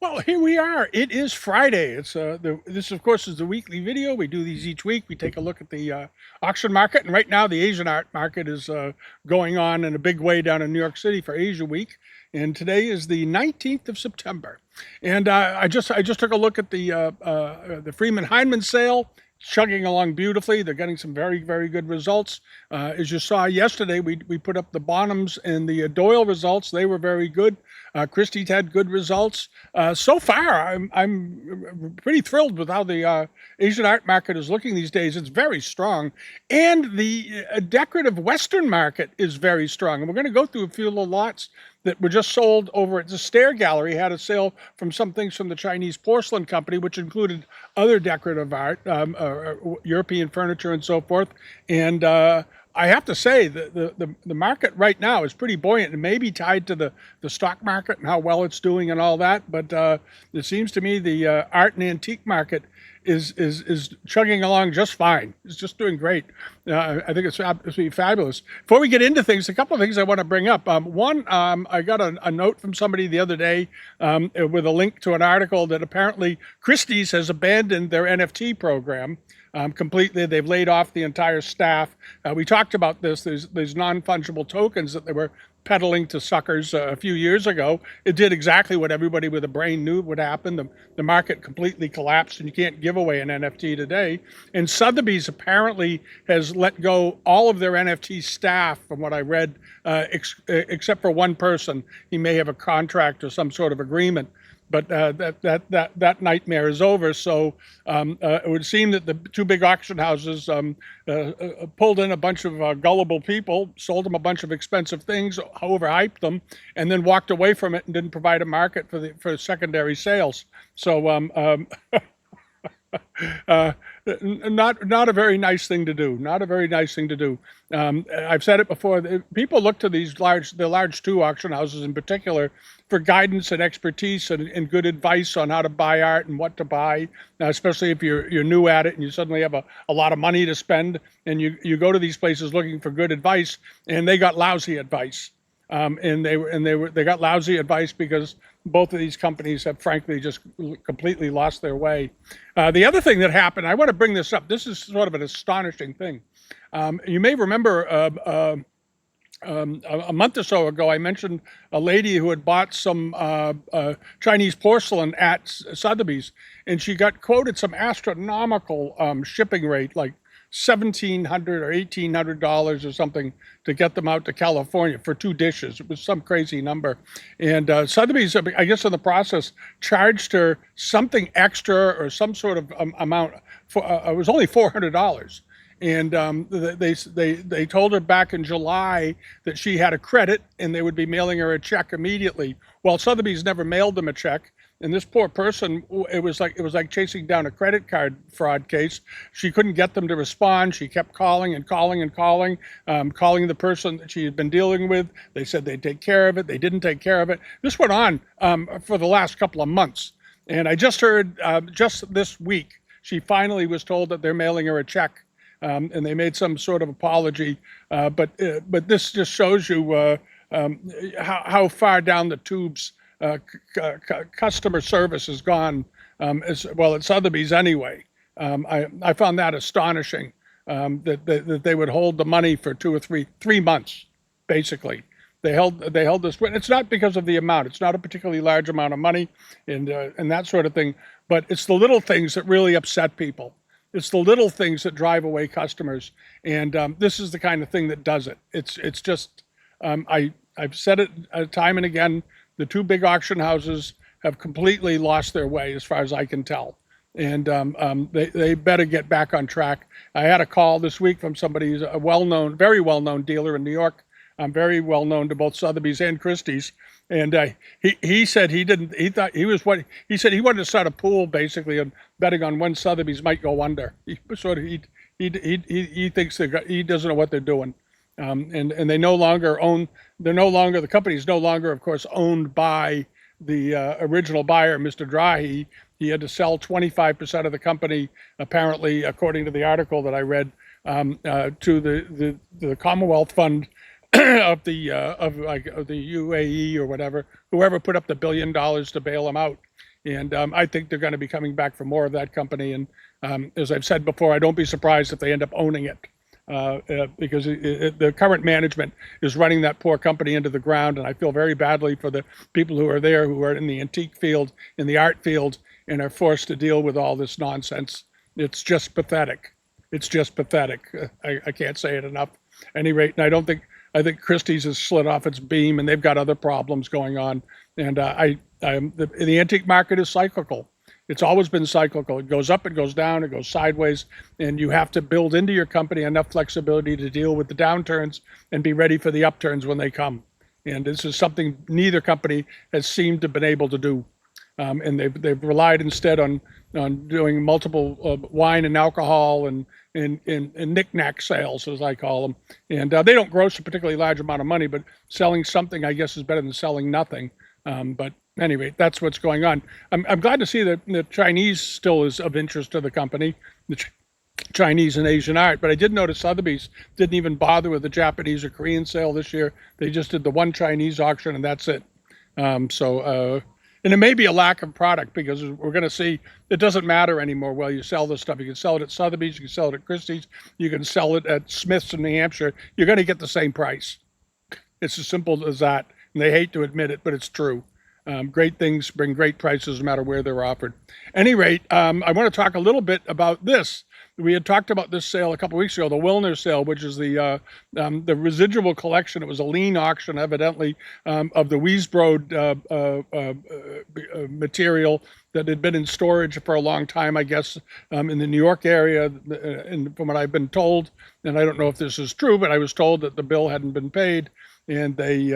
Well, here we are. It is Friday. This, of course, is the weekly video. We do these each week. We take a look at the auction market, and right now the Asian art market is going on in a big way down in New York City for Asia Week. And today is the 19th of September. And I just took a look at the Freeman Hindman sale. Chugging along beautifully. They're getting some very, very good results. As you saw yesterday, we put up the Bonhams and the Doyle results. They were very good. Christie's had good results. So far, I'm pretty thrilled with how the Asian art market is looking these days. It's very strong. And the decorative Western market is very strong. And we're going to go through a few little lots that were just sold over at the Stair Gallery. Had a sale from some things from the Chinese porcelain company, which included other decorative art, European furniture and so forth. And I have to say the market right now is pretty buoyant. It may be tied to the stock market and how well it's doing and all that, but it seems to me the art and antique market is chugging along just fine. It's just doing great. I think it's fabulous. Before we get into things, a couple of things I want to bring up. One, I got a note from somebody the other day with a link to an article that apparently Christie's has abandoned their NFT program. Completely. They've laid off the entire staff. We talked about this. There's non-fungible tokens that they were peddling to suckers a few years ago. It did exactly what everybody with a brain knew would happen. The market completely collapsed, and you can't give away an NFT today. And Sotheby's apparently has let go all of their NFT staff, from what I read, except for one person. He may have a contract or some sort of agreement. But that nightmare is over. So it would seem that the two big auction houses pulled in a bunch of gullible people, sold them a bunch of expensive things, overhyped them, and then walked away from it and didn't provide a market for secondary sales. So not a very nice thing to do. Not a very nice thing to do. I've said it before. People look to the large two auction houses in particular for guidance and expertise and good advice on how to buy art and what to buy, especially if you're new at it and you suddenly have a lot of money to spend, and you go to these places looking for good advice, and they got lousy advice. And they got lousy advice because both of these companies have frankly just completely lost their way. The other thing that happened, I want to bring this up. This is sort of an astonishing thing. You may remember a month or so ago, I mentioned a lady who had bought some Chinese porcelain at Sotheby's, and she got quoted some astronomical shipping rate, like $1,700 or $1,800 or something, to get them out to California for 2 dishes. It was some crazy number. And Sotheby's, I guess in the process, charged her something extra or some sort of amount. It was only $400. And they told her back in July that she had a credit and they would be mailing her a check immediately. Well, Sotheby's never mailed them a check. And this poor person, it was like chasing down a credit card fraud case. She couldn't get them to respond. She kept calling and calling and calling, calling the person that she had been dealing with. They said they'd take care of it. They didn't take care of it. This went on for the last couple of months. And I just heard just this week, she finally was told that they're mailing her a check. And they made some sort of apology. But this just shows you how far down the tubes customer service has gone, as well at Sotheby's anyway. I found that astonishing, that they would hold the money for 2 or 3 months, basically. They held this. It's not because of the amount. It's not a particularly large amount of money, and that sort of thing. But it's the little things that really upset people. It's the little things that drive away customers, and this is the kind of thing that does it. It's just I've said it time and again. The two big auction houses have completely lost their way, as far as I can tell, and they better get back on track. I had a call this week from somebody who's a very well-known dealer in New York. Very well known to both Sotheby's and Christie's, and he said he thought he wanted to start a pool basically and betting on when Sotheby's might go under. He thinks he doesn't know what they're doing. And they no longer own, the company is no longer, of course, owned by the original buyer, Mr. Drahi. He had to sell 25% of the company, apparently, according to the article that I read, to the Commonwealth Fund of the UAE or whatever, whoever put up the $1 billion to bail him out. And I think they're going to be coming back for more of that company. And as I've said before, I don't be surprised if they end up owning it. Because the current management is running that poor company into the ground, and I feel very badly for the people who are there, who are in the antique field, in the art field, and are forced to deal with all this nonsense. It's just pathetic. It's just pathetic. I can't say it enough. At any rate, and I think Christie's has slid off its beam, and they've got other problems going on. And the antique market is cyclical. It's always been cyclical. It goes up, it goes down, it goes sideways, and you have to build into your company enough flexibility to deal with the downturns and be ready for the upturns when they come. And this is something neither company has seemed to have been able to do. And they've relied instead on doing multiple wine and alcohol and knick-knack sales, as I call them. And they don't gross a particularly large amount of money, but selling something, I guess, is better than selling nothing. But anyway, that's what's going on. I'm glad to see that the Chinese still is of interest to the company, the Chinese and Asian art. But I did notice Sotheby's didn't even bother with the Japanese or Korean sale this year. They just did the one Chinese auction, and that's it. And it may be a lack of product, because we're going to see it doesn't matter anymore where you sell this stuff. You can sell it at Sotheby's, you can sell it at Christie's, you can sell it at Smith's in New Hampshire. You're going to get the same price. It's as simple as that. And they hate to admit it, but it's true. Great things bring great prices no matter where they're offered. At any rate, I want to talk a little bit about this. We had talked about this sale a couple of weeks ago, the Wilner sale, which is the residual collection. It was a lien auction, evidently, of the Weisbrod material that had been in storage for a long time, I guess, in the New York area. And from what I've been told, and I don't know if this is true, but I was told that the bill hadn't been paid, and they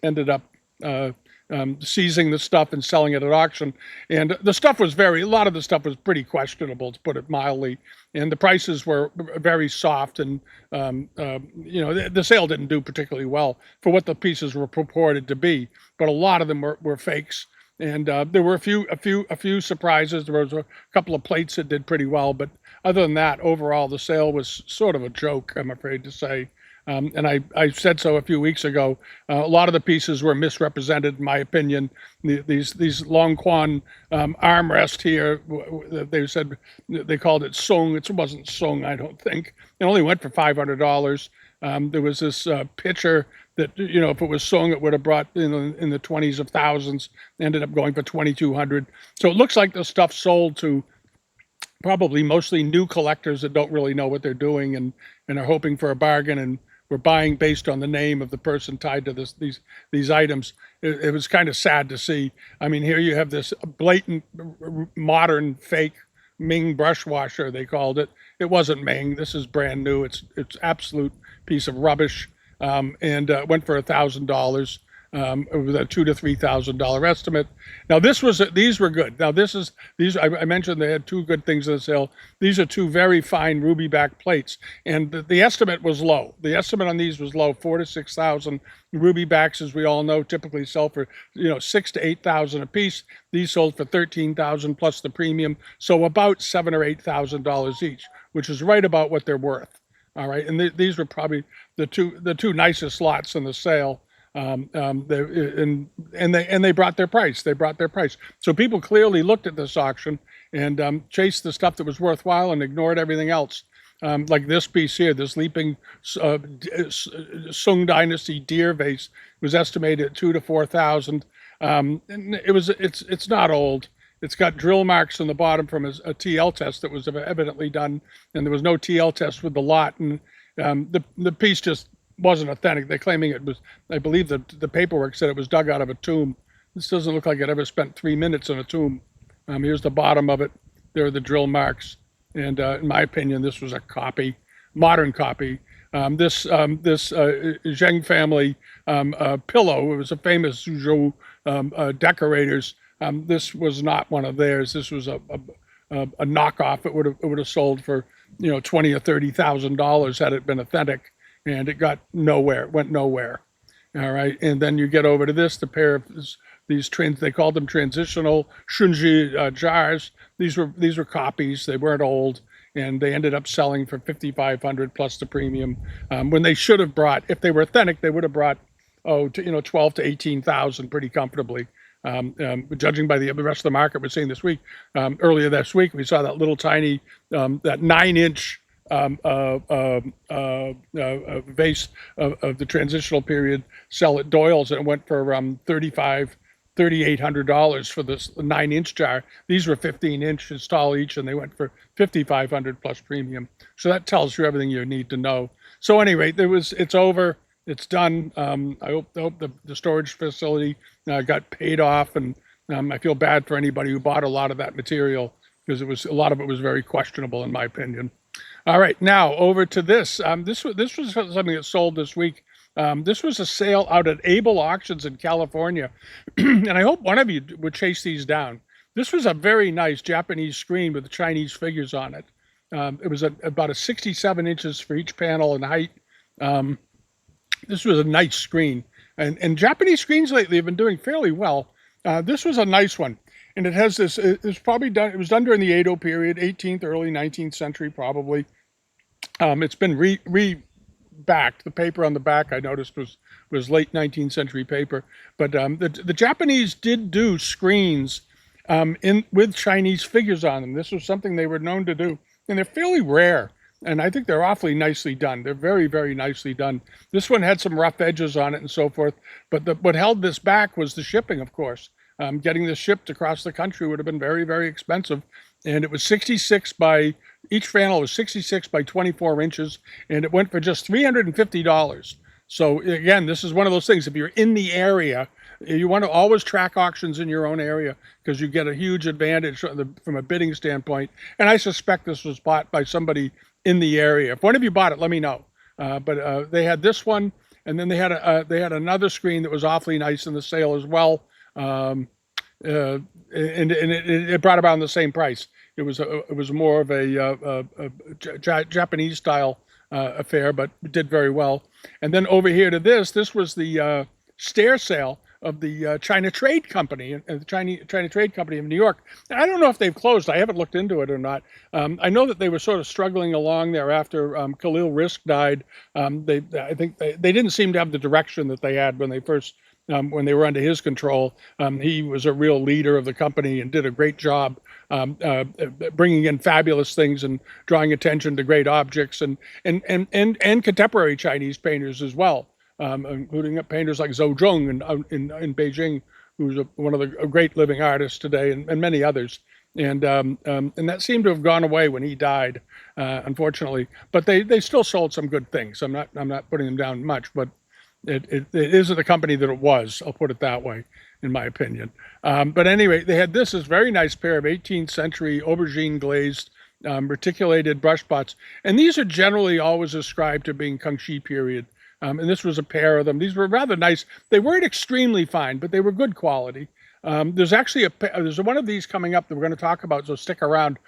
ended up seizing the stuff and selling it at auction. And the stuff was a lot of the stuff was pretty questionable, to put it mildly. And the prices were very soft, and the sale didn't do particularly well for what the pieces were purported to be. But a lot of them were fakes. And there were a few surprises. There was a couple of plates that did pretty well, but other than that, overall, the sale was sort of a joke, I'm afraid to say. And I said so a few weeks ago. A lot of the pieces were misrepresented, in my opinion. These Long Quan armrest here, they said they called it sung. It wasn't sung, I don't think. It only went for $500. There was this pitcher that, if it was sung, it would have brought in the 20s of thousands. Ended up going for $2,200. So it looks like the stuff sold to probably mostly new collectors that don't really know what they're doing and are hoping for a bargain, and we're buying based on the name of the person tied to these items. It was kind of sad to see. I mean, here you have this blatant modern fake Ming brush washer, they called it. It wasn't Ming. This is brand new. It's absolute piece of rubbish, and went for $1,000. With a $2,000 to $3,000 estimate. Now these were good. Now I mentioned they had two good things in the sale. These are two very fine ruby back plates, and the estimate was low. The estimate on these was low, 4,000 to 6,000. Ruby backs, as we all know, typically sell for $6,000 to $8,000 a piece. These sold for $13,000 plus the premium, so about $7,000 or $8,000 each, which is right about what they're worth. All right, and these were probably the two nicest lots in the sale. They brought their price. So people clearly looked at this auction and chased the stuff that was worthwhile and ignored everything else. Like this piece here, this leaping Sung Dynasty deer vase was estimated at $2,000 to $4,000. It's not old. It's got drill marks on the bottom from a TL test that was evidently done, and there was no TL test with the lot, and the piece just wasn't authentic. They're claiming it was, I believe the paperwork said it was dug out of a tomb. This doesn't look like it ever spent 3 minutes in a tomb. Here's the bottom of it. There are the drill marks. And in my opinion, this was a copy, modern copy. This Zheng family pillow, it was a famous Suzhou decorators. This was not one of theirs. This was a knockoff. It would have sold for $20,000 or $30,000 had it been authentic. And it got nowhere. It went nowhere. All right, and then you get over to this, the pair of these they called them transitional Shunji jars. These were copies. They weren't old, and they ended up selling for $5,500 plus the premium. When they should have brought, if they were authentic, they would have brought $12,000 to $18,000 pretty comfortably. Judging by the rest of the market we're seeing this week, earlier this week, we saw that little tiny, that 9-inch vase of the transitional period sell at Doyle's, and it went for $3,800 for this 9-inch jar. These were 15 inches tall each, and they went for $5,500 plus premium. So that tells you everything you need to know. So anyway, it's over. It's done. I hope the storage facility got paid off, and I feel bad for anybody who bought a lot of that material, because a lot of it was very questionable in my opinion. All right, now over to this. This was something that sold this week. This was a sale out at Able Auctions in California, and I hope one of you would chase these down. This was a very nice Japanese screen with Chinese figures on it. It was about 67 inches for each panel in height. This was a nice screen, and Japanese screens lately have been doing fairly well. This was a nice one, and it has this. It was done during the Edo period, 18th, early 19th century, probably. It's been re-backed. The paper on the back I noticed was late 19th century paper, but the Japanese did do screens with Chinese figures on them. This was something they were known to do, and they're fairly rare. And I think they're awfully nicely done. They're very, very nicely done. This one had some rough edges on it and so forth. But what held this back was the shipping, of course. Getting this shipped across the country would have been very, very expensive. And it was each panel was 66 by 24 inches. And it went for just $350. So again, this is one of those things. If you're in the area, you want to always track auctions in your own area, because you get a huge advantage from a bidding standpoint. And I suspect this was bought by somebody in the area. If one of you bought it, let me know. But they had this one, and then they had another screen that was awfully nice in the sale as well. And it brought about the same price. It was more of a Japanese style affair, but it did very well. And then over here to this was the Stair sale of the China Trade Company, the China Trade Company of New York. I don't know if they've closed. I haven't looked into it or not. I know that they were sort of struggling along there after Khalil Risk died. I think they didn't seem to have the direction that they had when they first when they were under his control. He was a real leader of the company and did a great job bringing in fabulous things and drawing attention to great objects and contemporary Chinese painters as well. Including painters like Zhou Zhong in Beijing, who's one of the great living artists today, and many others. And that seemed to have gone away when he died, unfortunately. But they still sold some good things. I'm not putting them down much, but it isn't the company that it was. I'll put it that way, in my opinion. But anyway, they had this very nice pair of 18th century aubergine glazed reticulated brush pots, and these are generally always ascribed to being Kangxi period. And this was a pair of them. These were rather nice. They weren't extremely fine, but they were good quality. There's actually there's one of these coming up that we're going to talk about, so stick around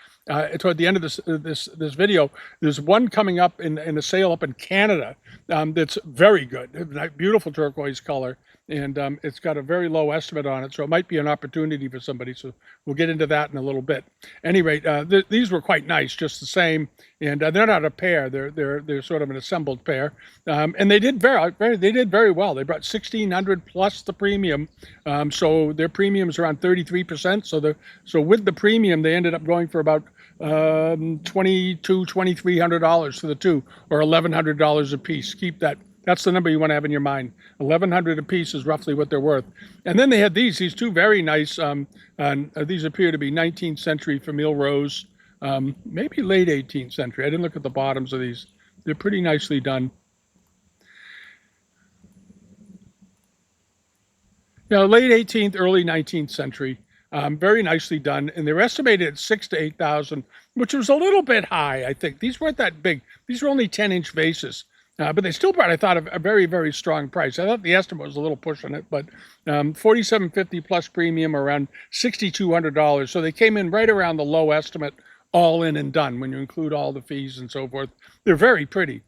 toward the end of this video. There's one coming up in a sale up in Canada that's very good, beautiful turquoise color, and it's got a very low estimate on it, so it might be an opportunity for somebody. So we'll get into that in a little bit. Anyway, these were quite nice, just the same, and they're not a pair. They're sort of an assembled pair, and they did very well. They brought 1,600 plus the premium, so their premium's around 33%. So with the premium, they ended up going for about $2,300 for the two, or $1,100 a piece. Keep that. That's the number you want to have in your mind. $1,100 a piece is roughly what they're worth. And then they had these two very nice. These appear to be 19th century Famille Rose, maybe late 18th century. I didn't look at the bottoms of these. They're pretty nicely done. Now, late 18th, early 19th century. Very nicely done, and they were estimated at 6,000 to 8,000, which was a little bit high, I think. These weren't that big. These were only 10-inch vases, but they still brought, I thought, a very, very strong price. I thought the estimate was a little pushing it, but $4,750 plus premium, around $6,200. So they came in right around the low estimate, all in and done, when you include all the fees and so forth. They're very pretty.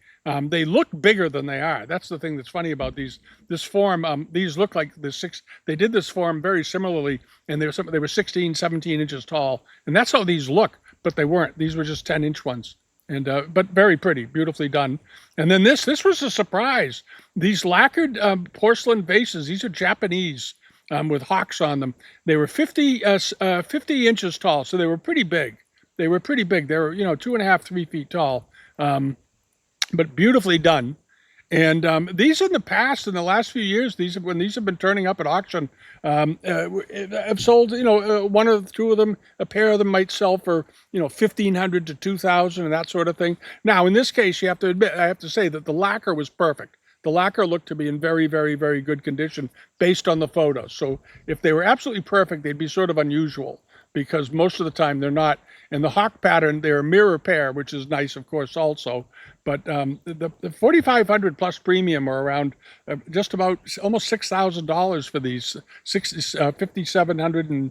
They look bigger than they are. That's the thing that's funny about these. This form, these look like they did this form very similarly, and they were 16, 17 inches tall, and that's how these look. But they weren't. These were just 10-inch ones, and but very pretty, beautifully done. And then this was a surprise. These lacquered porcelain vases. These are Japanese. with hawks on them. They were 50 inches tall, so they were pretty big. They were pretty big. They were, 2.5, 3 feet tall, but beautifully done. And these in the past, in the last few years, when these have been turning up at auction, have sold, one or two of them, a pair of them might sell for, 1,500 to 2,000 and that sort of thing. Now, in this case, I have to say that the lacquer was perfect. The lacquer looked to be in very, very, very good condition based on the photos. So if they were absolutely perfect, they'd be sort of unusual, because most of the time they're not. And the hawk pattern, they're a mirror pair, which is nice, of course, also. But the 4,500 plus premium are around just about almost $6,000 for these, 5,700 and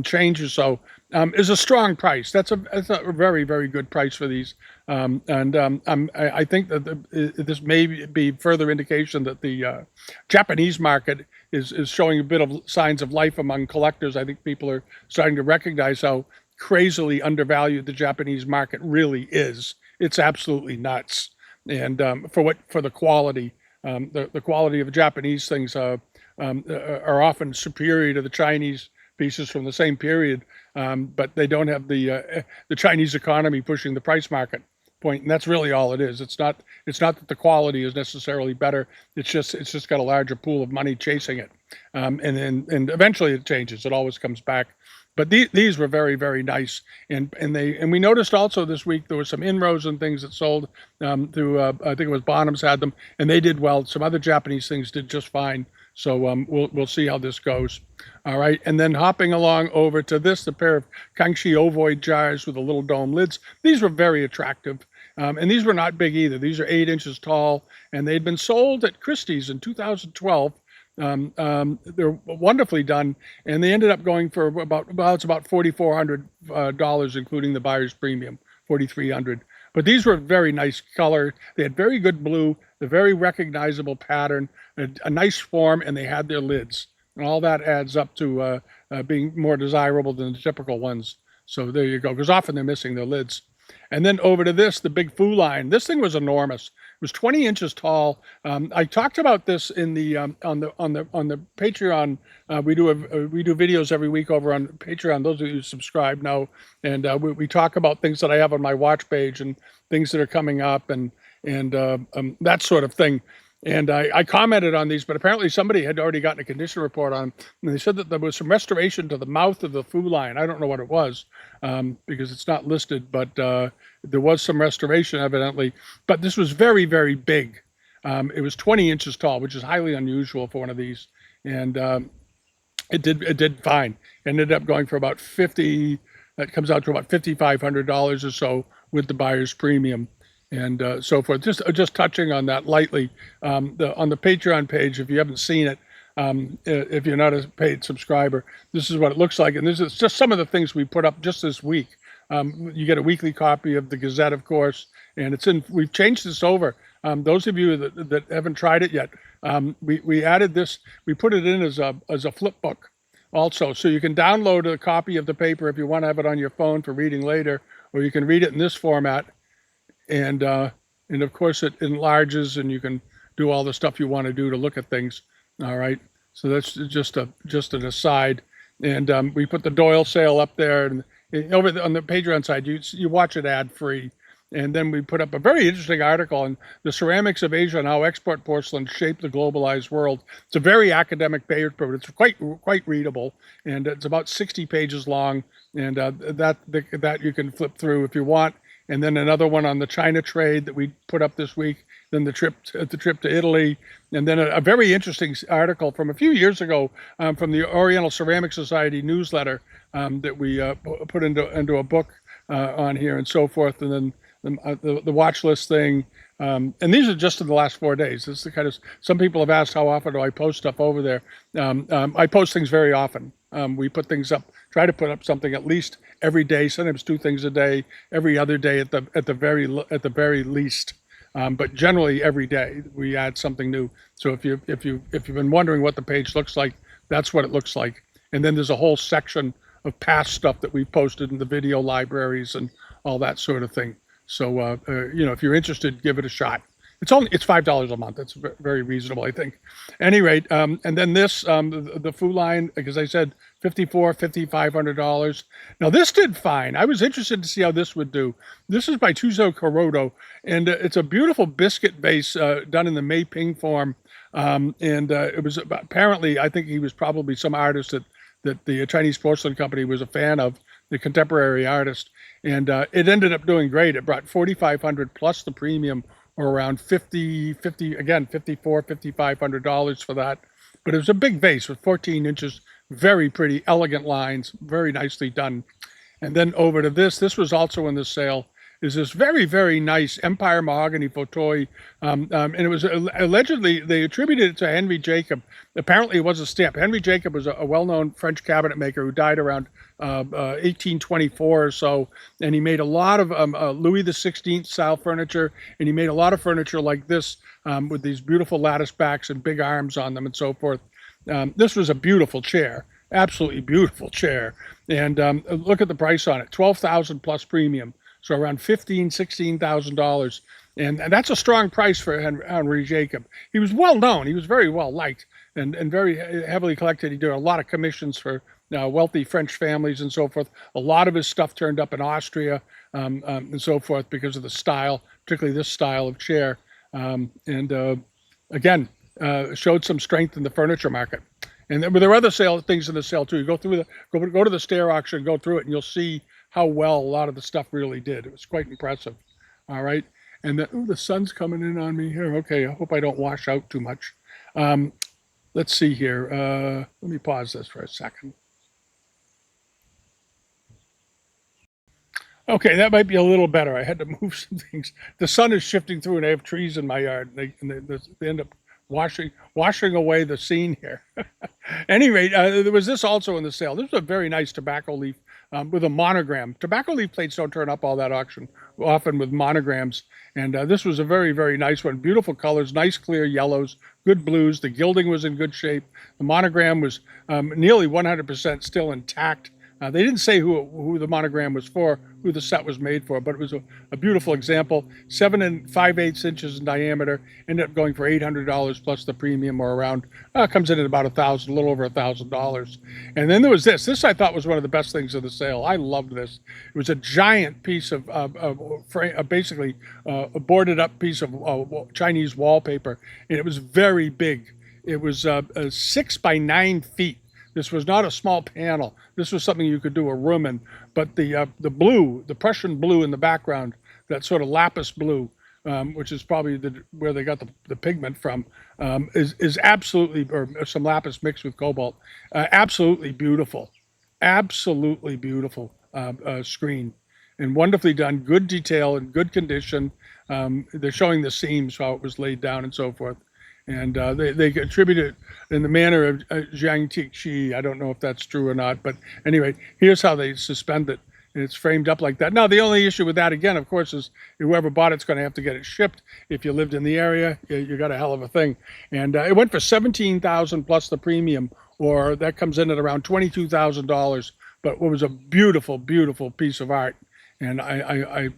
change or so, is a strong price. That's a very, very good price for these. I think that this may be further indication that the Japanese market is showing a bit of signs of life among collectors. I think people are starting to recognize how crazily undervalued the Japanese market really is. It's absolutely nuts. And for the quality, the quality of Japanese things are often superior to the Chinese pieces from the same period, but they don't have the Chinese economy pushing the price market point, and that's really all it is. It's not that the quality is necessarily better. It's just got a larger pool of money chasing it, and eventually it changes. It always comes back. But these were very, very nice, and we noticed also this week there was some inroads and things that sold through I think it was Bonham's had them, and they did well. Some other Japanese things did just fine. So we'll see how this goes. All right, and then hopping along over to this, the pair of Kangxi ovoid jars with the little dome lids. These were very attractive, and these were not big either. These are 8 inches tall, and they'd been sold at Christie's in 2012. They're wonderfully done, and they ended up going for about $4,400, including the buyer's premium, $4,300. But these were very nice color. They had very good blue, the very recognizable pattern, a nice form, and they had their lids. And all that adds up to being more desirable than the typical ones. So there you go, because often they're missing their lids. And then over to this, the big Fu line. This thing was enormous. It was 20 inches tall. I talked about this in the on the Patreon. We do videos every week over on Patreon. Those of you who subscribe know, and we talk about things that I have on my watch page and things that are coming up and that sort of thing. And I commented on these, but apparently somebody had already gotten a condition report on them. And they said that there was some restoration to the mouth of the Fu line. I don't know what it was because it's not listed, but there was some restoration evidently. But this was very, very big. It was 20 inches tall, which is highly unusual for one of these. And it did fine. Ended up going for about that comes out to about $5,500 or so with the buyer's premium. And so forth. Just touching on that lightly, on the Patreon page, if you haven't seen it, if you're not a paid subscriber, this is what it looks like. And this is just some of the things we put up just this week. You get a weekly copy of the Gazette, of course, and we've changed this over. Those of you that haven't tried it yet, we added this, we put it in as a flip book also. So you can download a copy of the paper if you want to have it on your phone for reading later, or you can read it in this format. And of course it enlarges, and you can do all the stuff you want to do to look at things. All right, so that's just an aside. And we put the Doyle sale up there, and over on the Patreon side, you watch it ad free. And then we put up a very interesting article on the ceramics of Asia and how export porcelain shaped the globalized world. It's a very academic paper, but it's quite readable, and it's about 60 pages long. And that you can flip through if you want. And then another one on the China trade that we put up this week, then the trip to Italy, and then a very interesting article from a few years ago from the Oriental Ceramic Society newsletter that we put into a book on here and so forth, and then the watch list thing. And these are just in the last 4 days. This is the kind of, some people have asked how often do I post stuff over there. I post things very often. We put things up, try to put up something at least every day, sometimes 2 things a day, every other day at the very least. But generally every day we add something new. So if you've been wondering what the page looks like, that's what it looks like. And then there's a whole section of past stuff that we've posted in the video libraries and all that sort of thing. So if you're interested, give it a shot. it's $5 a month. That's very reasonable, I think. At any rate, and then this the Food line, like as I said, $5,500. Now this did fine. I was interested to see how this would do. This is by Tuzo Corodo, and it's a beautiful biscuit base done in the Mei Ping form. It was apparently, I think he was probably some artist that the Chinese porcelain company was a fan of, the contemporary artist, and it ended up doing great. It brought 4,500 plus the premium, or around 50 again, $5,500 for that. But it was a big vase with 14 inches, very pretty, elegant lines, very nicely done. And then over to this was also in the sale, is this very, very nice Empire mahogany fauteuil. And it was allegedly, they attributed it to Henry Jacob. Apparently it was a stamp. Henry Jacob was a well-known French cabinet maker who died around 1824 or so. And he made a lot of Louis XVI style furniture. And he made a lot of furniture like this with these beautiful lattice backs and big arms on them and so forth. This was a beautiful chair, absolutely beautiful chair. And look at the price on it, $12,000 plus premium. So around $16,000. And that's a strong price for Henry Jacob. He was well known. He was very well liked and very heavily collected. He did a lot of commissions for wealthy French families and so forth. A lot of his stuff turned up in Austria and so forth because of the style, particularly this style of chair. Again, showed some strength in the furniture market. And there were other things in the sale too. You go through go to the Stair auction, go through it, and you'll see how well a lot of the stuff really did. It was quite impressive. All right. And the sun's coming in on me here. Okay, I hope I don't wash out too much. Let's see here. Let me pause this for a second. Okay, that might be a little better. I had to move some things. The sun is shifting through, and I have trees in my yard. And they end up washing away the scene here. Any rate, there was this also in the sale. This was a very nice tobacco leaf with a monogram. Tobacco leaf plates don't turn up all that often with monograms. And this was a very, very nice one. Beautiful colors, nice clear yellows, good blues. The gilding was in good shape. The monogram was nearly 100% still intact. They didn't say who the monogram was for, who the set was made for, but it was a beautiful example. 7 5/8 inches in diameter, ended up going for $800 plus the premium, or around, comes in at about $1,000, a little over $1,000. And then there was this. This I thought was one of the best things of the sale. I loved this. It was a giant piece of basically a boarded up piece of Chinese wallpaper, and it was very big. It was 6 by 9 feet. This was not a small panel. This was something you could do a room in. But the blue, the Prussian blue in the background, that sort of lapis blue, which is probably where they got the pigment from, is absolutely, or some lapis mixed with cobalt, absolutely beautiful. Absolutely beautiful screen. And wonderfully done, good detail and good condition. They're showing the seams, how it was laid down and so forth. And they attribute it in the manner of Jiang Tixi. I don't know if that's true or not, but anyway, here's how they suspend it. And it's framed up like that. Now, the only issue with that, again, of course, is whoever bought it's going to have to get it shipped. If you lived in the area, you got a hell of a thing. And it went for $17,000 plus the premium, or that comes in at around $22,000. But what was a beautiful, beautiful piece of art. And I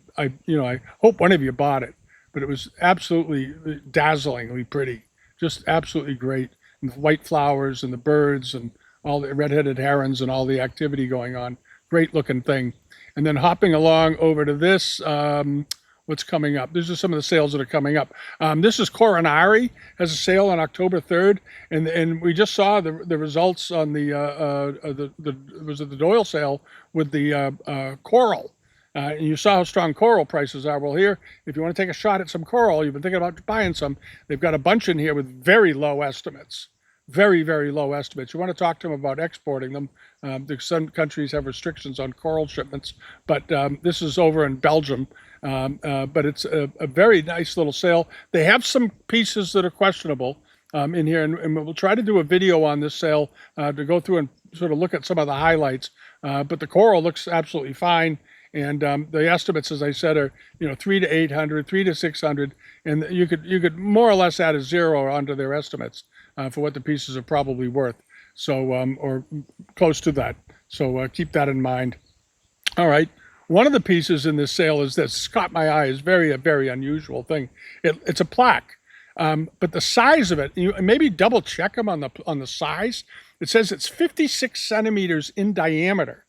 hope one of you bought it. But it was absolutely dazzlingly pretty. Just absolutely great. And the white flowers and the birds and all the red-headed herons and all the activity going on. Great looking thing. And then hopping along over to this, what's coming up? These are some of the sales that are coming up. This is Coronari, has a sale on October 3rd. And we just saw the results on the Doyle sale with the coral. And you saw how strong coral prices are. Well, here, if you want to take a shot at some coral, you've been thinking about buying some, they've got a bunch in here with very low estimates. Very, very low estimates. You want to talk to them about exporting them. Some countries have restrictions on coral shipments, but this is over in Belgium. But it's a very nice little sale. They have some pieces that are questionable in here, and we'll try to do a video on this sale to go through and sort of look at some of the highlights. But the coral looks absolutely fine. And the estimates, as I said, are 3 to 800, 3 to 600, and you could more or less add a zero onto their estimates for what the pieces are probably worth. So or close to that. So keep that in mind. All right, One of the pieces in this sale is this. Caught my eye. Is a very unusual thing. It's a plaque, but the size of it. You maybe double check them on the size. It says it's 56 centimeters in diameter.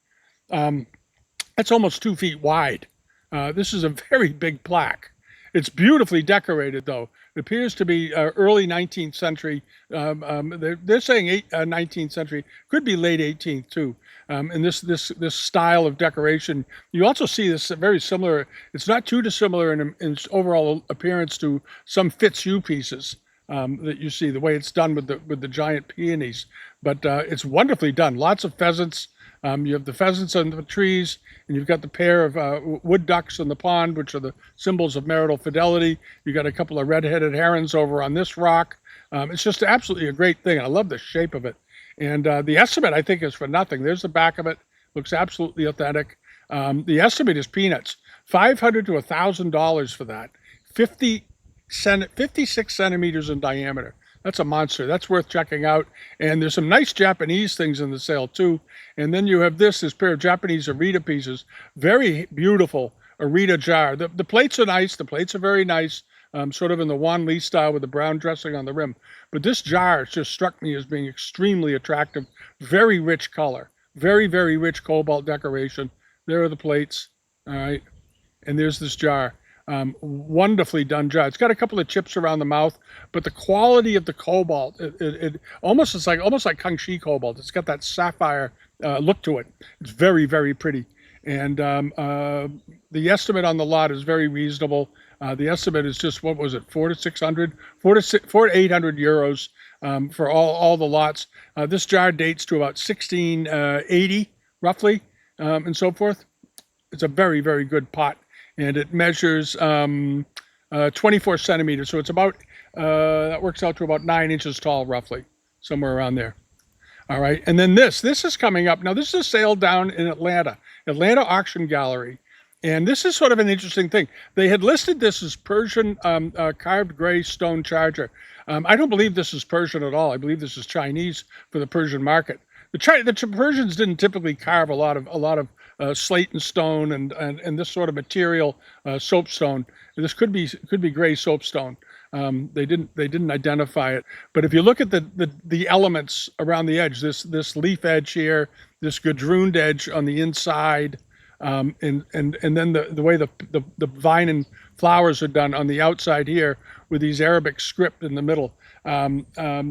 That's almost 2 feet wide. This is a very big plaque. It's beautifully decorated, though. It appears to be early 19th century. They're saying 19th century. Could be late 18th too. And this style of decoration, you also see this very similar. It's not too dissimilar in its overall appearance to some Fitzhugh pieces that you see. The way it's done with the giant peonies, but it's wonderfully done. Lots of pheasants. You have the pheasants on the trees, and you've got the pair of wood ducks in the pond, which are the symbols of marital fidelity. You got a couple of red-headed herons over on this rock. It's just absolutely a great thing. I love the shape of it. And the estimate, I think, is for nothing. There's the back of it. Looks absolutely authentic. The estimate is peanuts. $500 to $1,000 for that. 56 centimeters in diameter. That's a monster. That's worth checking out. And there's some nice Japanese things in the sale too. And then you have this pair of Japanese Arita pieces. Very beautiful Arita jar. The plates are nice. The plates are very nice. Sort of in the Wan Li style with the brown dressing on the rim. But this jar just struck me as being extremely attractive. Very rich color. Very, very rich cobalt decoration. There are the plates. All right. And there's this jar. Wonderfully done jar. It's got a couple of chips around the mouth, but the quality of the cobalt, it almost is almost like Kangxi cobalt. It's got that sapphire look to it. It's very, very pretty. And the estimate on the lot is very reasonable. The estimate is just, what was it, 400 to 600, 400 to 800 euros for all the lots. This jar dates to about 1680, roughly, and so forth. It's a very, very good pot. And it measures 24 centimeters. So it's about, that works out to about 9 inches tall, roughly, somewhere around there. All right. And then this is coming up. Now, this is a sale down in Atlanta Auction Gallery. And this is sort of an interesting thing. They had listed this as Persian carved gray stone charger. I don't believe this is Persian at all. I believe this is Chinese for the Persian market. The Persians didn't typically carve a lot of slate and stone and this sort of material, soapstone. This could be gray soapstone. They didn't identify it. But if you look at the elements around the edge, this leaf edge here, this gadrooned edge on the inside, and then the way the vine and flowers are done on the outside here with these Arabic script in the middle.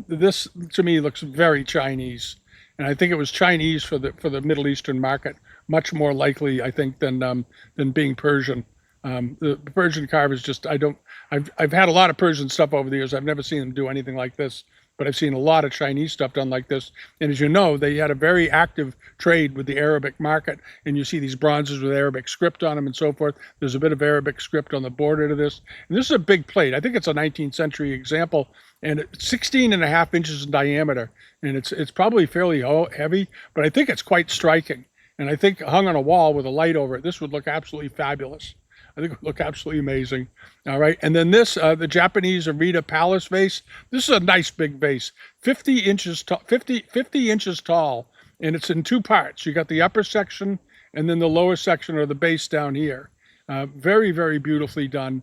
This to me looks very Chinese. And I think it was Chinese for the Middle Eastern market, much more likely, I think, than being Persian. The Persian carvers just, I've had a lot of Persian stuff over the years. I've never seen them do anything like this, but I've seen a lot of Chinese stuff done like this. And as you know, they had a very active trade with the Arabic market, and you see these bronzes with Arabic script on them and so forth. There's a bit of Arabic script on the border to this. And this is a big plate. I think it's a 19th century example, and it's 16.5 inches in diameter. And it's probably fairly heavy, but I think it's quite striking. And I think hung on a wall with a light over it, this would look absolutely fabulous. I think it would look absolutely amazing. All right. And then this, the Japanese Arita Palace vase. This is a nice big vase, 50 inches tall, and it's in two parts. You got the upper section and then the lower section, or the base down here. Very, very beautifully done.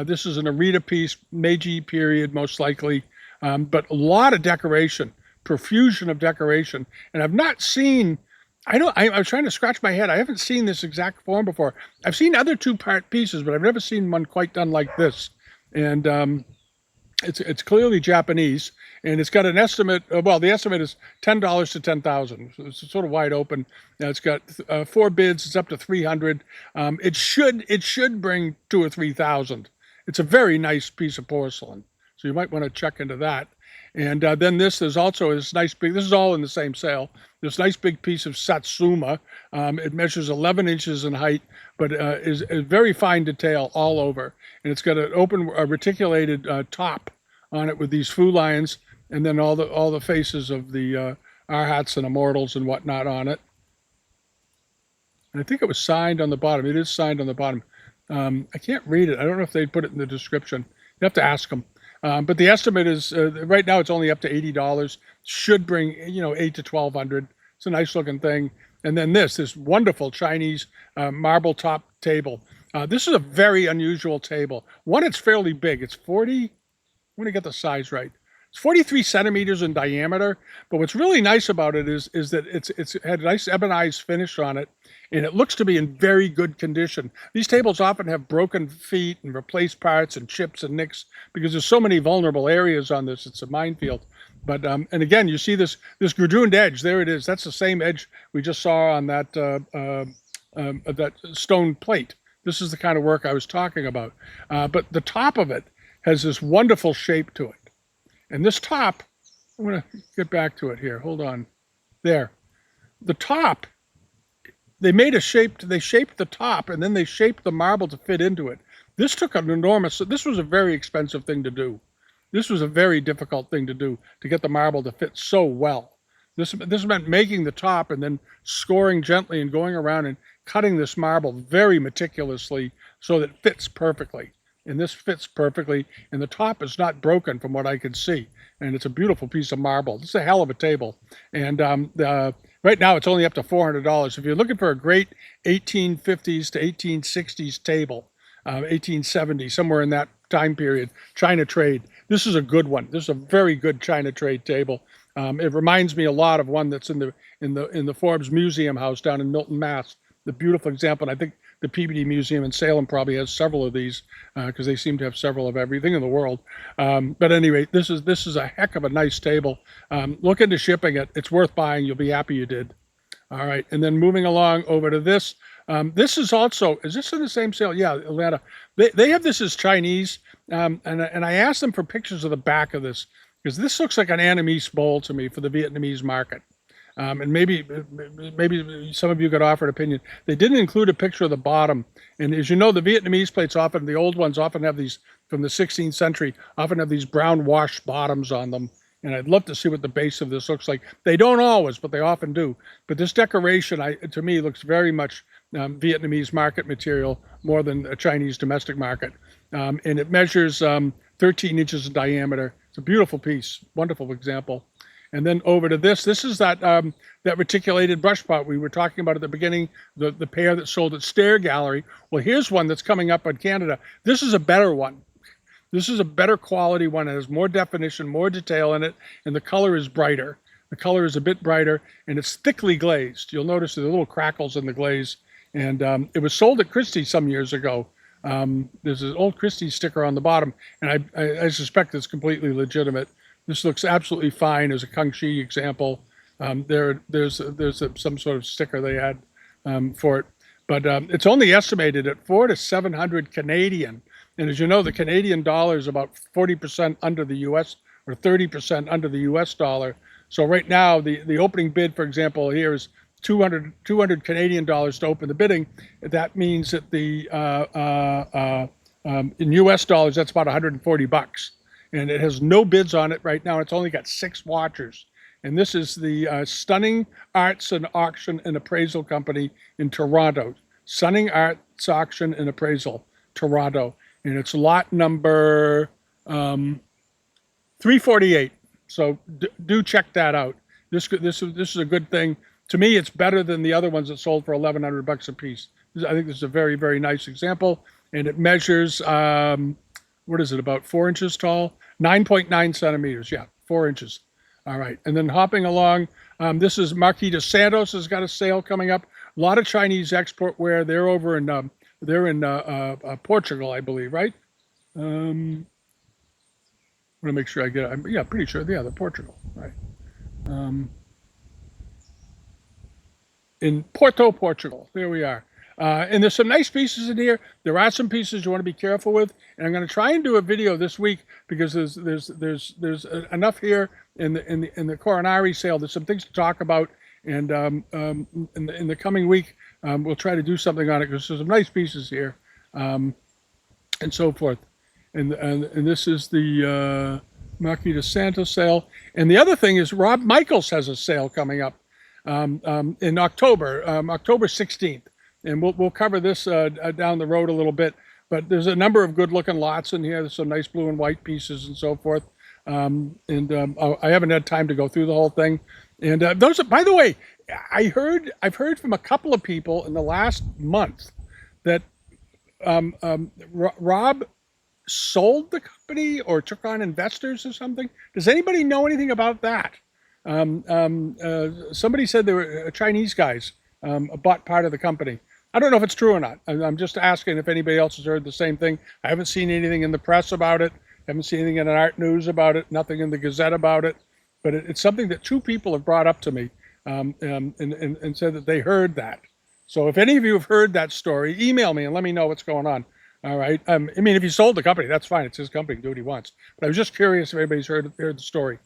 This is an Arita piece, Meiji period, most likely, but a lot of decoration, profusion of decoration. And I've not seen, I was trying to scratch my head. I haven't seen this exact form before. I've seen other two-part pieces, but I've never seen one quite done like this. And it's clearly Japanese, and it's got an estimate. Well, the estimate is $10 to $10,000. So it's sort of wide open. It's got 4 bids. It's up to 300. It should bring 2,000 or 3,000. It's a very nice piece of porcelain, so you might want to check into that. And then there's also this nice big, this is all in the same sale, this nice big piece of Satsuma. It measures 11 inches in height, but is very fine detail all over. And it's got an open reticulated top on it with these fu lions, and then all the faces of the Arhats and Immortals and whatnot on it. And I think it was signed on the bottom. It is signed on the bottom. I can't read it. I don't know if they put it in the description. You have to ask them. But the estimate is right now it's only up to $80. Should bring $800 to $1,200. It's a nice looking thing. And then this wonderful Chinese marble top table. This is a very unusual table. One, it's fairly big. It's 40, I'm going to get the size right. It's 43 centimeters in diameter, but what's really nice about it is that it's had a nice ebonized finish on it, and it looks to be in very good condition. These tables often have broken feet and replaced parts and chips and nicks because there's so many vulnerable areas on this. It's a minefield. But and again, you see this gradroned edge. There it is. That's the same edge we just saw on that that stone plate. This is the kind of work I was talking about. But the top of it has this wonderful shape to it. And this top, I'm going to get back to it here. Hold on. There. The top, they made a shape, they shaped the top, and then they shaped the marble to fit into it. This took an enormous, this was a very expensive thing to do. This was a very difficult thing to do, to get the marble to fit so well. This meant making the top and then scoring gently and going around and cutting this marble very meticulously so that it fits perfectly. And this fits perfectly, and the top is not broken from what I can see. And it's a beautiful piece of marble. This is a hell of a table. And right now it's only up to $400. If you're looking for a great 1850s to 1860s table, 1870, somewhere in that time period, China trade, this is a good one. This is a very good China trade table. It reminds me a lot of one that's in the Forbes Museum House down in Milton, Mass. The beautiful example. And I think the Peabody Museum in Salem probably has several of these because they seem to have several of everything in the world. But anyway, this is a heck of a nice table. Look into shipping it. It's worth buying. You'll be happy you did. All right, and then moving along over to this. This is also, is this in the same sale? Yeah, Atlanta. They have this as Chinese, and I asked them for pictures of the back of this because this looks like an Annamese bowl to me for the Vietnamese market. And maybe some of you could offer an opinion. They didn't include a picture of the bottom. And as you know, the Vietnamese plates often, the old ones often have these, from the 16th century, often have these brown washed bottoms on them. And I'd love to see what the base of this looks like. They don't always, but they often do. But this decoration, to me, looks very much Vietnamese market material more than a Chinese domestic market. And it measures 13 inches in diameter. It's a beautiful piece, wonderful example. And then over to this is that that reticulated brush pot we were talking about at the beginning, the pair that sold at Stair Gallery. Well, here's one that's coming up in Canada. This is a better one. This is a better quality one. It has more definition, more detail in it, and the color is brighter. The color is a bit brighter, and it's thickly glazed. You'll notice the little crackles in the glaze. And it was sold at Christie's some years ago. There's an old Christie's sticker on the bottom, and I suspect it's completely legitimate. This looks absolutely fine as a Kung Shi example. There's some sort of sticker they had for it, but it's only estimated at $400 to $700 Canadian. And as you know, the Canadian dollar is about 40% under the U.S. or 30% under the U.S. dollar. So right now, the opening bid, for example, here is $200 Canadian dollars to open the bidding. That means that in U.S. dollars, that's about $140. And it has no bids on it right now. It's only got 6 watchers. And this is the Stunning Arts and Auction and Appraisal Company in Toronto. Stunning Arts Auction and Appraisal, Toronto. And it's lot number 348. So do check that out. This is a good thing. To me, it's better than the other ones that sold for $1,100 a piece. I think this is a very, very nice example. And it measures, what is it, about 4 inches tall? 9.9 centimeters, yeah, 4 inches. All right, and then hopping along, this is Marquis de Santos has got a sale coming up. A lot of Chinese export wear. They're over in Portugal, I believe, right? I want to make sure I get it. Yeah, pretty sure. Yeah, they're Portugal, right? In Porto, Portugal. There we are. And there's some nice pieces in here. There are some pieces you want to be careful with, and I'm going to try and do a video this week because there's enough here in the coronary sale. There's some things to talk about, and in the coming week we'll try to do something on it because there's some nice pieces here, and so forth. And this is the Marquis de Santos sale. And the other thing is Rob Michaels has a sale coming up in October, October 16th. And we'll cover this down the road a little bit. But there's a number of good-looking lots in here. There's some nice blue and white pieces and so forth. I haven't had time to go through the whole thing. And those are, by the way, I've heard from a couple of people in the last month that Rob sold the company or took on investors or something. Does anybody know anything about that? Somebody said there were Chinese guys bought part of the company. I don't know if it's true or not. I'm just asking if anybody else has heard the same thing. I haven't seen anything in the press about it. Haven't seen anything in Art News about it. Nothing in the Gazette about it. But it's something that two people have brought up to me and said that they heard that. So if any of you have heard that story, email me and let me know what's going on. All right. I mean, if he sold the company, that's fine. It's his company. Do what he wants. But I was just curious if anybody's heard the story.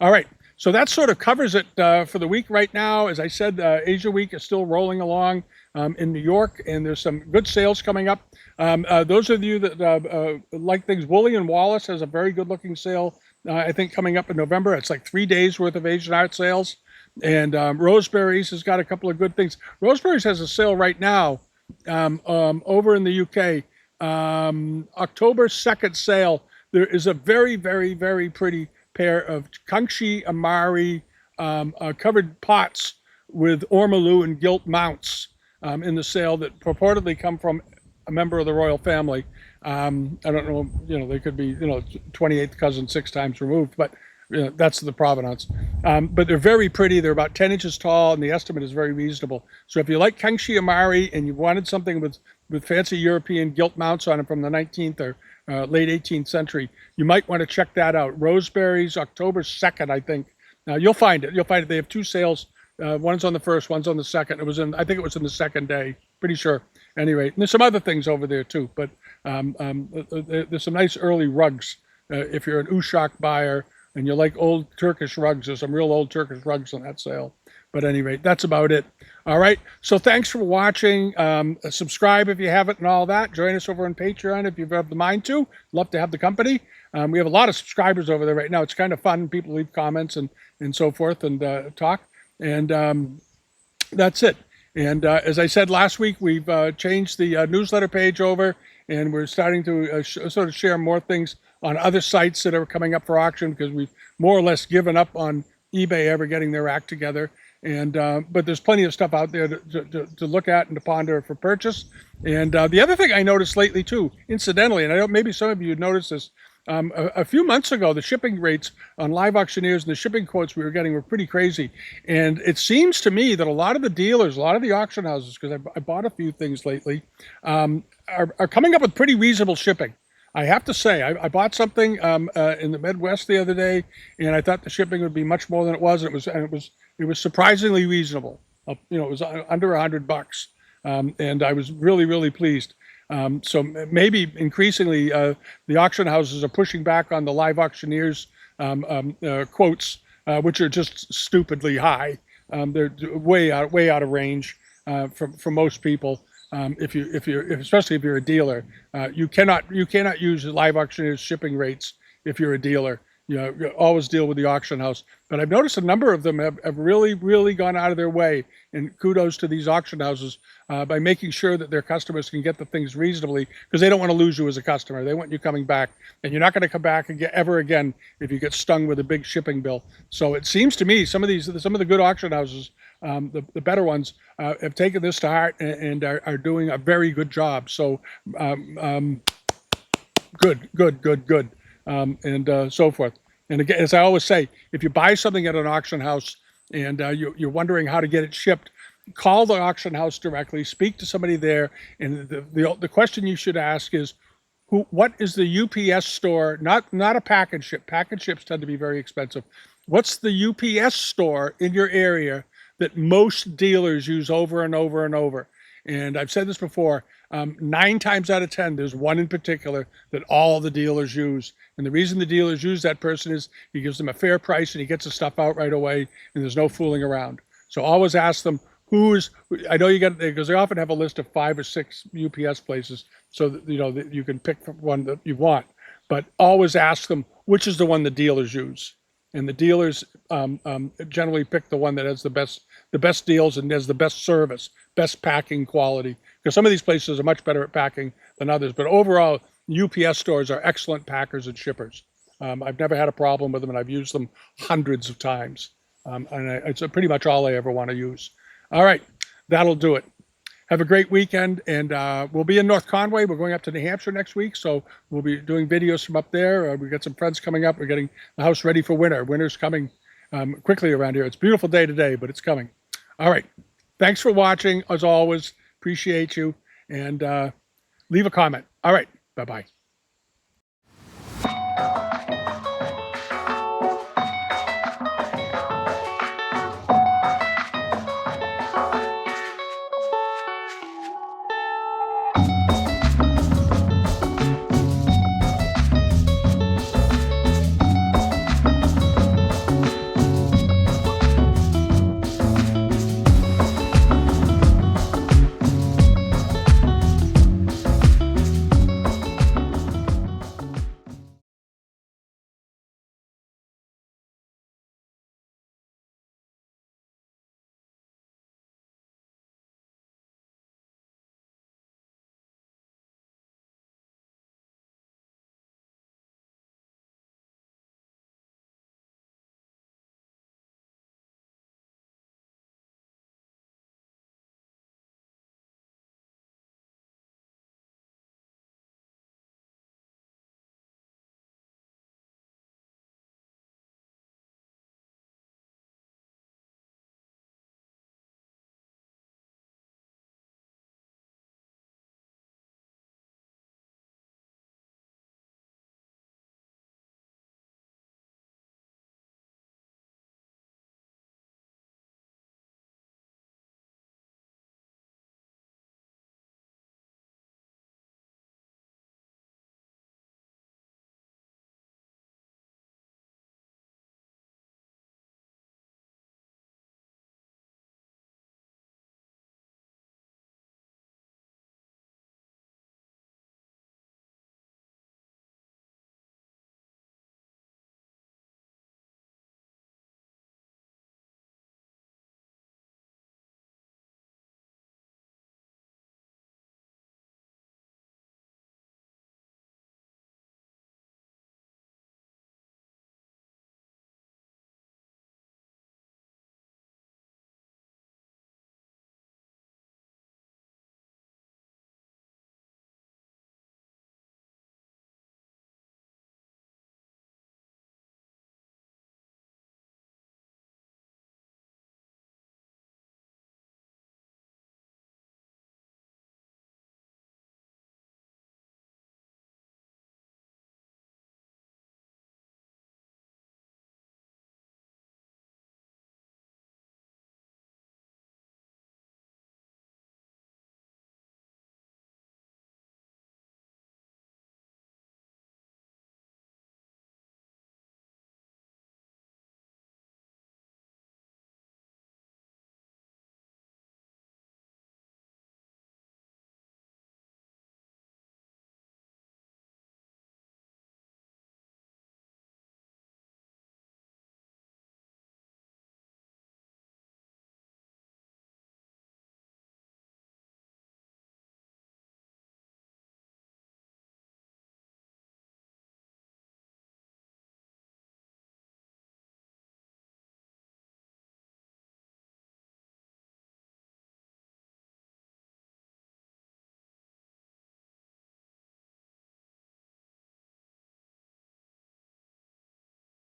All right. So that sort of covers it for the week right now. As I said, Asia Week is still rolling along in New York, and there's some good sales coming up. Those of you that like things, Woolley and Wallace has a very good-looking sale, I think, coming up in November. It's like 3 days worth of Asian art sales. And Roseberry's has got a couple of good things. Roseberry's has a sale right now over in the UK. October 2nd sale. There is a very, very, very pretty pair of Kangxi Amari covered pots with ormolu and gilt mounts in the sale that purportedly come from a member of the royal family. I don't know, they could be, 28th cousin 6 times removed, but that's the provenance. But they're very pretty. They're about 10 inches tall, and the estimate is very reasonable. So if you like Kangxi Amari and you wanted something with fancy European gilt mounts on it from the 19th or late 18th century, you might want to check that out. Roseberry's, October 2nd, I think. Now you'll find it. They have 2 sales. One's on the 1st, one's on the 2nd. I think it was in the 2nd day, pretty sure. Anyway, and there's some other things over there too, but there's some nice early rugs. If you're an Uşak buyer and you like old Turkish rugs, there's some real old Turkish rugs on that sale. But anyway, that's about it. All right. So thanks for watching. Subscribe if you haven't and all that. Join us over on Patreon if you've had the mind to. Love to have the company. We have a lot of subscribers over there right now. It's kind of fun. People leave comments and so forth and talk. And that's it. And as I said last week, we've changed the newsletter page over, and we're starting to sort of share more things on other sites that are coming up for auction, because we've more or less given up on eBay ever getting their act together. And but there's plenty of stuff out there to look at and to ponder for purchase. And the other thing I noticed lately too, incidentally, and I know maybe some of you noticed this, a few months ago, the shipping rates on Live Auctioneers and the shipping quotes we were getting were pretty crazy. And it seems to me that a lot of the dealers, a lot of the auction houses, because I bought a few things lately, are coming up with pretty reasonable shipping. I have to say, I bought something in the Midwest the other day, and I thought the shipping would be much more than it was. And it was surprisingly reasonable. It was under $100, and I was really, really pleased. So maybe increasingly the auction houses are pushing back on the Live Auctioneers quotes, which are just stupidly high. They're way out of range for most people. Especially if you're a dealer, you cannot use Live Auctioneers shipping rates if you're a dealer. You always deal with the auction house. But I've noticed a number of them have really, really gone out of their way, and kudos to these auction houses by making sure that their customers can get the things reasonably, because they don't want to lose you as a customer. They want you coming back, and you're not going to come back ever again if you get stung with a big shipping bill. So it seems to me some of the good auction houses, the better ones, have taken this to heart and are doing a very good job. So good. And so forth. And again, as I always say, if you buy something at an auction house and you're wondering how to get it shipped, call the auction house directly, speak to somebody there, and the question you should ask is, what is the UPS store, not a package ship. Package ships tend to be very expensive. What's the UPS store in your area that most dealers use over and over and over? And I've said this before, 9 times out of 10, there's one in particular that all the dealers use. And the reason the dealers use that person is he gives them a fair price and he gets the stuff out right away, and there's no fooling around. So always ask them, I know you got, because they often have a list of 5 or 6 UPS places, so that, that you can pick one that you want. But always ask them, which is the one the dealers use. And the dealers generally pick the one that has the best deals and has the best service, best packing quality. Because some of these places are much better at packing than others. But overall, UPS stores are excellent packers and shippers. I've never had a problem with them, and I've used them hundreds of times. It's pretty much all I ever want to use. All right, that'll do it. Have a great weekend, and we'll be in North Conway. We're going up to New Hampshire next week, so we'll be doing videos from up there. We've got some friends coming up. We're getting the house ready for winter. Winter's coming quickly around here. It's a beautiful day today, but it's coming. All right. Thanks for watching, as always. Appreciate you, and leave a comment. All right. Bye-bye.